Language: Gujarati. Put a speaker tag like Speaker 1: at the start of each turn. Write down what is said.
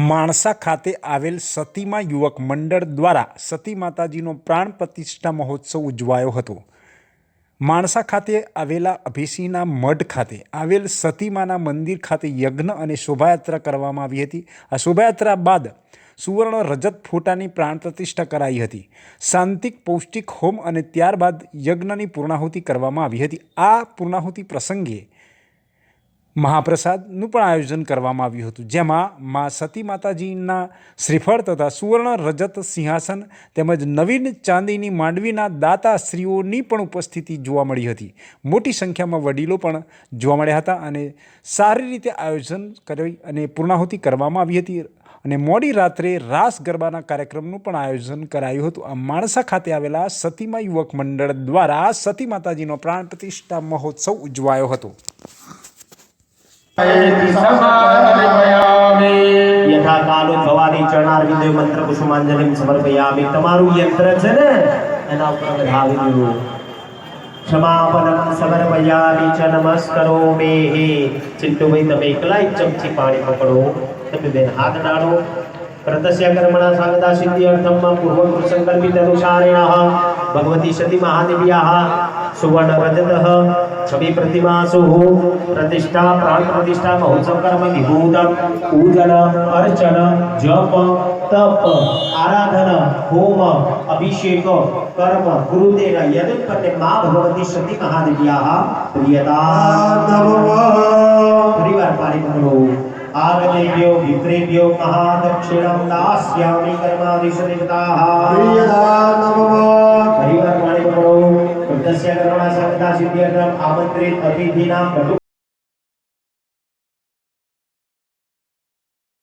Speaker 1: માણસા ખાતે આવેલ સતીમા યુવક મંડળ દ્વારા સતી માતાજીનો પ્રાણ પ્રતિષ્ઠા મહોત્સવ ઉજવાયો હતો. માણસા ખાતે આવેલા અભિસિંહના મઢ ખાતે આવેલ સતીમાના મંદિર ખાતે યજ્ઞ અને શોભાયાત્રા કરવામાં આવી હતી. આ શોભાયાત્રા બાદ સુવર્ણ રજત ફોટાની પ્રાણ પ્રતિષ્ઠા કરાઈ હતી. શાંતિક પૌષ્ટિક હોમ અને ત્યારબાદ યજ્ઞની પૂર્ણાહુતિ કરવામાં આવી હતી. આ પૂર્ણાહુતિ પ્રસંગે મહાપ્રસાદનું પણ આયોજન કરવામાં આવ્યું હતું, જેમાં મા સતી માતાજીના શ્રીફળ તથા સુવર્ણ રજત સિંહાસન તેમજ નવીન ચાંદીની માંડવીના દાતાશ્રીઓની પણ ઉપસ્થિતિ જોવા મળી હતી. મોટી સંખ્યામાં વડીલો પણ જોવા મળ્યા હતા અને સારી રીતે આયોજન કરી અને પૂર્ણાહુતિ કરવામાં આવી હતી. અને મોડી રાત્રે રાસ ગરબાના કાર્યક્રમનું પણ આયોજન કરાયું હતું. આ માણસા ખાતે આવેલા સતીમા યુવક મંડળ દ્વારા સતી માતાજીનો પ્રાણ પ્રતિષ્ઠા મહોત્સવ ઉજવાયો હતો.
Speaker 2: यथा कालो भवानी चरणार विदय मंत्र कुसुमांजलिं समर्पयामि. તમારું યંત્ર છે ને એના ઉપર વધાવી દીધું. ક્ષમાપનમ સમર્પયામિ ચ નમસ્કરોમિ. ચિંતુભાઈ તમે એકલા એક ચમચી પાણી પકડો, તમે બેન હાથ ડાળો. પ્રતસ્ય કર્મણા સાગતા સિદ્ધિ અર્થમ પૂર્વ સંકલ્પિત અનુસારેણ ભગવતી સતી મહાદેવ્યાઃ સુવર્ણ રજતઃ छवि प्रतिमासु प्रतिष्ठा प्राण प्रतिष्ठा महोत्सव कर्म विभूत पूजन अर्चन जप तप आराधन होम अभिषेक कर्म गुरुदेव यदुत्पत्ति मां भगवती सती महादेव्याः प्रियता परिवार पारिपरो आगतेभ्यो विप्रेभ्यो महादक्षिणं दास्यामि कर्मादिषु देवताः प्रियता परिवार पारिपरो तस्य कर्मणा संगता सिद्ध्यर्थम आमंत्रित अतिथीनां